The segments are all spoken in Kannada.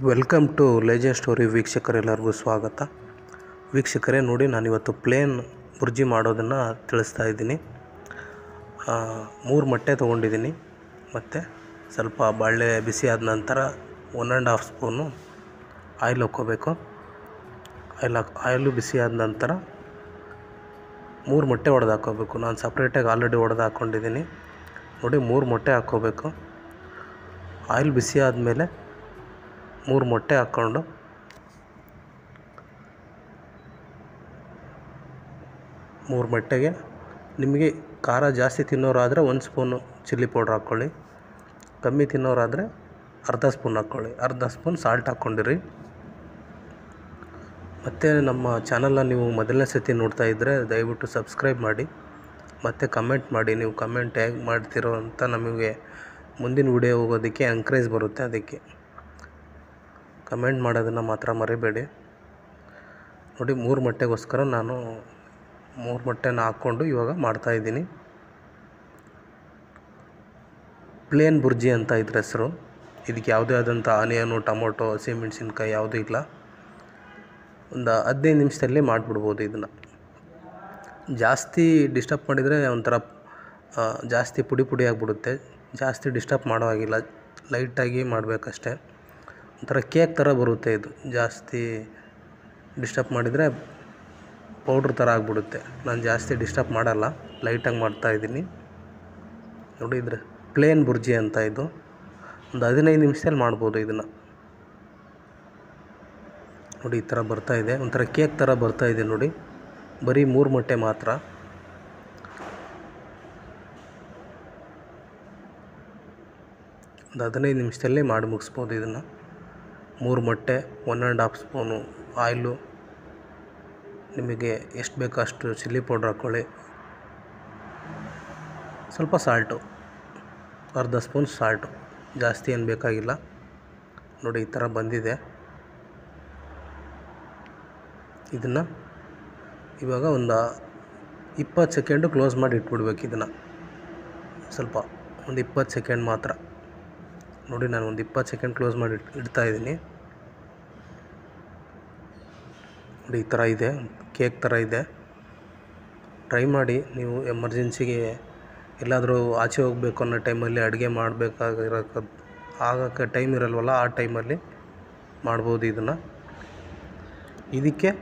ವೆಲ್ಕಮ್ ಟು ಲೆಜೆಂಡ್ ಸ್ಟೋರಿ ವೀಕ್ಷಕರೆಲ್ಲರಿಗೂ ಸ್ವಾಗತ. ವೀಕ್ಷಕರೇ, ನೋಡಿ ನಾನಿವತ್ತು ಪ್ಲೇನ್ ಬುರ್ಜಿ ಮಾಡೋದನ್ನು ತಿಳಿಸ್ತಾ ಇದ್ದೀನಿ. 3 ಮೊಟ್ಟೆ ತೊಗೊಂಡಿದ್ದೀನಿ. ಮತ್ತು ಸ್ವಲ್ಪ ಬಾಳೆ ಬಿಸಿ ಆದ ನಂತರ 1.5 ಸ್ಪೂನು ಆಯಿಲ್ ಹಾಕ್ಕೋಬೇಕು. ಆಯಿಲು ಬಿಸಿ ಆದ ನಂತರ 3 ಮೊಟ್ಟೆ ಒಡೆದು ಹಾಕ್ಕೋಬೇಕು. ನಾನು ಸಪ್ರೇಟಾಗಿ ಆಲ್ರೆಡಿ ಒಡೆದು ಹಾಕ್ಕೊಂಡಿದ್ದೀನಿ. ನೋಡಿ, 3 ಮೊಟ್ಟೆ ಹಾಕ್ಕೋಬೇಕು. ಆಯಿಲ್ ಬಿಸಿ ಆದಮೇಲೆ 3 ಮೊಟ್ಟೆ ಹಾಕ್ಕೊಂಡು ಮೂರು ಮೊಟ್ಟೆಗೆ ನಿಮಗೆ ಖಾರ ಜಾಸ್ತಿ ತಿನ್ನೋರಾದರೆ 1 ಸ್ಪೂನು ಚಿಲ್ಲಿ ಪೌಡ್ರ್ ಹಾಕ್ಕೊಳ್ಳಿ. ಕಮ್ಮಿ ತಿನ್ನೋರಾದರೆ ಅರ್ಧ ಸ್ಪೂನ್ ಹಾಕ್ಕೊಳ್ಳಿ. ಅರ್ಧ ಸ್ಪೂನ್ ಸಾಲ್ಟ್ ಹಾಕ್ಕೊಂಡಿರಿ. ಮತ್ತು ನಮ್ಮ ಚಾನಲ್ನ ನೀವು ಮೊದಲನೇ ಸತಿ ನೋಡ್ತಾ ಇದ್ದರೆ ದಯವಿಟ್ಟು ಸಬ್ಸ್ಕ್ರೈಬ್ ಮಾಡಿ ಮತ್ತು ಕಮೆಂಟ್ ಮಾಡಿ. ನೀವು ಕಮೆಂಟ್ ಹೇಗೆ ಮಾಡ್ತಿರೋ ಅಂತ ನಮಗೆ ಮುಂದಿನ ವಿಡಿಯೋ ಹೋಗೋದಕ್ಕೆ ಎಂಕರೇಜ್ ಬರುತ್ತೆ. ಅದಕ್ಕೆ ಕಮೆಂಟ್ ಮಾಡೋದನ್ನು ಮಾತ್ರ ಮರಿಬೇಡಿ. ನೋಡಿ, 3 ಮೊಟ್ಟೆಗೋಸ್ಕರ ನಾನು 3 ಮೊಟ್ಟೆನ ಹಾಕ್ಕೊಂಡು ಇವಾಗ ಮಾಡ್ತಾಯಿದ್ದೀನಿ. ಪ್ಲೇನ್ ಬುರ್ಜಿ ಅಂತ ಇದ್ರ ಹೆಸರು. ಇದಕ್ಕೆ ಯಾವುದೇ ಆದಂಥ ಆನಿಯನು, ಟೊಮೊಟೊ, ಹಸಿಮೆಣ್ಸಿನ್ಕಾಯಿ ಯಾವುದೂ ಇಲ್ಲ. ಒಂದು 15 ನಿಮಿಷದಲ್ಲಿ ಮಾಡಿಬಿಡ್ಬೋದು. ಇದನ್ನು ಜಾಸ್ತಿ ಡಿಸ್ಟರ್ಬ್ ಮಾಡಿದರೆ ಒಂಥರ ಜಾಸ್ತಿ ಪುಡಿ ಆಗಿಬಿಡುತ್ತೆ. ಜಾಸ್ತಿ ಡಿಸ್ಟರ್ಬ್ ಮಾಡೋ ಹಾಗಿಲ್ಲ, ಲೈಟಾಗಿ ಮಾಡಬೇಕಷ್ಟೆ. ಒಂಥರ ಕೇಕ್ ಥರ ಬರುತ್ತೆ. ಇದು ಜಾಸ್ತಿ ಡಿಸ್ಟರ್ಬ್ ಮಾಡಿದರೆ ಪೌಡ್ರ್ ಥರ ಆಗಿಬಿಡುತ್ತೆ. ನಾನು ಜಾಸ್ತಿ ಡಿಸ್ಟರ್ಬ್ ಮಾಡಲ್ಲ, ಲೈಟಾಗಿ ಮಾಡ್ತಾಯಿದ್ದೀನಿ. ನೋಡಿ, ಇದ್ರೆ ಪ್ಲೇನ್ ಬುರ್ಜಿ ಅಂತ. ಇದು ಒಂದು 15 ನಿಮಿಷದಲ್ಲಿ ಮಾಡ್ಬೋದು ಇದನ್ನು. ನೋಡಿ, ಈ ಥರ ಬರ್ತಾಯಿದೆ, ಒಂಥರ ಕೇಕ್ ಥರ ಬರ್ತಾಯಿದೆ. ನೋಡಿ, ಬರೀ 3 ಮೊಟ್ಟೆ ಮಾತ್ರ. ಒಂದು 15 ನಿಮಿಷದಲ್ಲಿ ಮಾಡಿ ಮುಗಿಸ್ಬೋದು ಇದನ್ನು. 3 ಮೊಟ್ಟೆ, 1.5 ಸ್ಪೂನು ಆಯಿಲು, ನಿಮಗೆ ಎಷ್ಟು ಬೇಕೋ ಅಷ್ಟು ಚಿಲ್ಲಿ ಪೌಡ್ರ್ ಹಾಕ್ಕೊಳ್ಳಿ. ಸ್ವಲ್ಪ ಸಾಲ್ಟು, ಅರ್ಧ ಸ್ಪೂನ್ ಸಾಲ್ಟು, ಜಾಸ್ತಿ ಏನು ಬೇಕಾಗಿಲ್ಲ. ನೋಡಿ, ಈ ಥರ ಬಂದಿದೆ. ಇದನ್ನು ಇವಾಗ ಒಂದು 20 ಸೆಕೆಂಡು ಕ್ಲೋಸ್ ಮಾಡಿ ಇಟ್ಬಿಡ್ಬೇಕು. ಇದನ್ನು ಸ್ವಲ್ಪ ಒಂದು 20 ಸೆಕೆಂಡ್ ಮಾತ್ರ. ನೋಡಿ, ನಾನು ಒಂದು 20 ಸೆಕೆಂಡ್ ಕ್ಲೋಸ್ ಮಾಡಿ ಇಡ್ತಾಯಿದ್ದೀನಿ. ನೋಡಿ, ಈ ಥರ ಇದೆ, ಕೇಕ್ ಥರ ಇದೆ. ಟ್ರೈ ಮಾಡಿ. ನೀವು ಎಮರ್ಜೆನ್ಸಿಗೆ ಎಲ್ಲಾದರೂ ಆಚೆ ಹೋಗಬೇಕು ಅನ್ನೋ ಟೈಮಲ್ಲಿ, ಅಡುಗೆ ಆಗೋಕ್ಕೆ ಟೈಮ್ ಇರಲ್ವಲ್ಲ, ಆ ಟೈಮಲ್ಲಿ ಮಾಡ್ಬೋದು ಇದನ್ನು. ಇದಕ್ಕೆ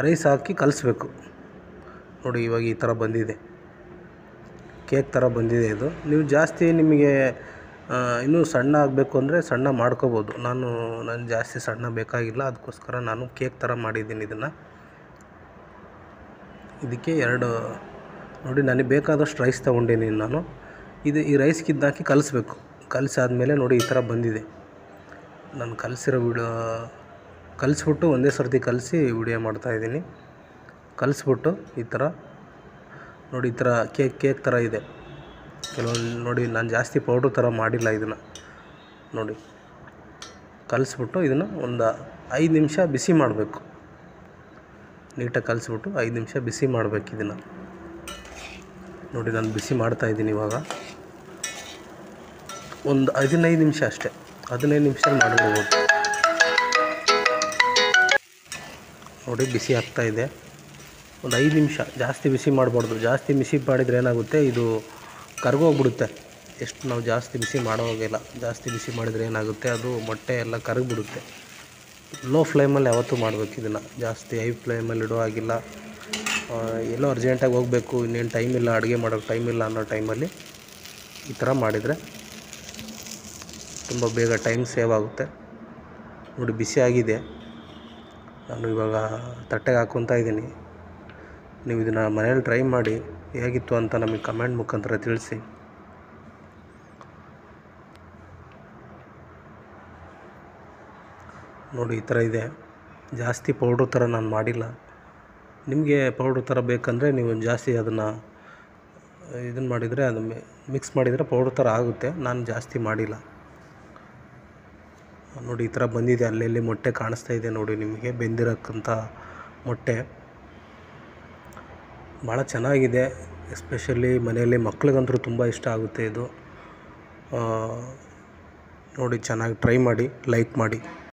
ರೈಸ್ ಹಾಕಿ ಕಲಿಸ್ಬೇಕು. ನೋಡಿ, ಇವಾಗ ಈ ಥರ ಬಂದಿದೆ, ಕೇಕ್ ಥರ ಬಂದಿದೆ ಇದು. ನೀವು ಜಾಸ್ತಿ ನಿಮಗೆ ಇನ್ನೂ ಸಣ್ಣ ಆಗಬೇಕು ಅಂದರೆ ಸಣ್ಣ ಮಾಡ್ಕೋಬೋದು. ನಾನು ಜಾಸ್ತಿ ಸಣ್ಣ ಬೇಕಾಗಿಲ್ಲ, ಅದಕ್ಕೋಸ್ಕರ ನಾನು ಕೇಕ್ ಥರ ಮಾಡಿದ್ದೀನಿ ಇದನ್ನು. ಇದಕ್ಕೆ ನೋಡಿ, ನನಗೆ ಬೇಕಾದಷ್ಟು ರೈಸ್ ತೊಗೊಂಡಿದ್ದೀನಿ ನಾನು. ಈ ರೈಸ್ಗೆ ಹಾಕಿ ಕಲಿಸ್ಬೇಕು. ಕಲಿಸಾದ್ಮೇಲೆ ನೋಡಿ, ಈ ಥರ ಬಂದಿದೆ. ನಾನು ಕಲಿಸ್ಬಿಟ್ಟು ಒಂದೇ ಸರ್ತಿ ಕಲಿಸಿ ವಿಡಿಯೋ ಮಾಡ್ತಾಯಿದ್ದೀನಿ. ಕಲಿಸ್ಬಿಟ್ಟು ಈ ಥರ ನೋಡಿ, ಈ ಥರ ಕೇಕ್ ಥರ ಇದೆ. ಕೆಲವೊಂದು ನೋಡಿ, ನಾನು ಜಾಸ್ತಿ ಪೌಡ್ರ್ ಥರ ಮಾಡಿಲ್ಲ ಇದನ್ನು. ನೋಡಿ, ಕಲಿಸ್ಬಿಟ್ಟು ಇದನ್ನು ಒಂದು 5 ನಿಮಿಷ ಬಿಸಿ ಮಾಡಬೇಕು. ನೀಟಾಗಿ ಕಲಿಸ್ಬಿಟ್ಟು 5 ನಿಮಿಷ ಬಿಸಿ ಮಾಡಬೇಕು ಇದನ್ನು. ನೋಡಿ, ನಾನು ಬಿಸಿ ಮಾಡ್ತಾಯಿದ್ದೀನಿ ಇವಾಗ. ಒಂದು 15 ನಿಮಿಷ ಅಷ್ಟೇ, 15 ನಿಮಿಷ ಮಾಡ್ಬೋದು. ನೋಡಿ, ಬಿಸಿ ಆಗ್ತಾಯಿದೆ. ಒಂದು 5 ನಿಮಿಷ, ಜಾಸ್ತಿ ಬಿಸಿ ಮಾಡಬಾರ್ದು. ಜಾಸ್ತಿ ಬಿಸಿ ಮಾಡಿದರೆ ಏನಾಗುತ್ತೆ, ಇದು ಕರಗೋಗ್ಬಿಡುತ್ತೆ. ಎಷ್ಟು ನಾವು ಜಾಸ್ತಿ ಬಿಸಿ ಮಾಡೋ ಹೋಗಿಲ್ಲ. ಜಾಸ್ತಿ ಬಿಸಿ ಮಾಡಿದರೆ ಏನಾಗುತ್ತೆ, ಅದು ಮೊಟ್ಟೆ ಎಲ್ಲ ಕರಗಿಬಿಡುತ್ತೆ. ಲೋ ಫ್ಲೇಮಲ್ಲಿ ಯಾವತ್ತೂ ಮಾಡಬೇಕು ಇದನ್ನು. ಜಾಸ್ತಿ ಹೈ ಫ್ಲೇಮಲ್ಲಿ ಇಡೋ ಹಾಗಿಲ್ಲ. ಎಲ್ಲೋ ಅರ್ಜೆಂಟಾಗಿ ಹೋಗಬೇಕು, ಇನ್ನೇನು ಟೈಮ್ ಇಲ್ಲ, ಅಡುಗೆ ಮಾಡೋಕ್ಕೆ ಟೈಮ್ ಇಲ್ಲ ಅನ್ನೋ ಟೈಮಲ್ಲಿ ಈ ಥರ ಮಾಡಿದರೆ ತುಂಬ ಬೇಗ ಟೈಮ್ ಸೇವ್ ಆಗುತ್ತೆ. ನೋಡಿ, ಬಿಸಿ ಆಗಿದೆ. ನಾನು ಇವಾಗ ತಟ್ಟೆಗೆ ಹಾಕ್ಕೊತಾ ಇದ್ದೀನಿ. ನೀವು ಇದನ್ನು ಮನೇಲಿ ಟ್ರೈ ಮಾಡಿ, ಹೇಗಿತ್ತು ಅಂತ ನಮಗೆ ಕಮೆಂಟ್ ಮುಖಾಂತರ ತಿಳಿಸಿ. ನೋಡಿ, ಈ ಥರ ಇದೆ. ಜಾಸ್ತಿ ಪೌಡ್ರ್ ಥರ ನಾನು ಮಾಡಿಲ್ಲ. ನಿಮಗೆ ಪೌಡ್ರ್ ಥರ ಬೇಕಂದರೆ ನೀವು ಜಾಸ್ತಿ ಅದನ್ನು ಮಾಡಿದರೆ, ಅದು ಮಿಕ್ಸ್ ಮಾಡಿದರೆ ಪೌಡ್ರ್ ಥರ ಆಗುತ್ತೆ. ನಾನು ಜಾಸ್ತಿ ಮಾಡಿಲ್ಲ. ನೋಡಿ, ಈ ಥರ ಬಂದಿದೆ. ಅಲ್ಲಲ್ಲಿ ಮೊಟ್ಟೆ ಕಾಣಿಸ್ತಾ ಇದೆ ನೋಡಿ, ನಿಮಗೆ ಬೆಂದಿರೋಕ್ಕಂಥ ಮೊಟ್ಟೆ. ಭಾಳ ಚೆನ್ನಾಗಿದೆ. ಎಸ್ಪೆಷಲಿ ಮನೆಯಲ್ಲಿ ಮಕ್ಳಿಗಂತೂ ತುಂಬ ಇಷ್ಟ ಆಗುತ್ತೆ ಇದು. ನೋಡಿ ಚೆನ್ನಾಗಿ ಟ್ರೈ ಮಾಡಿ, ಲೈಕ್ ಮಾಡಿ.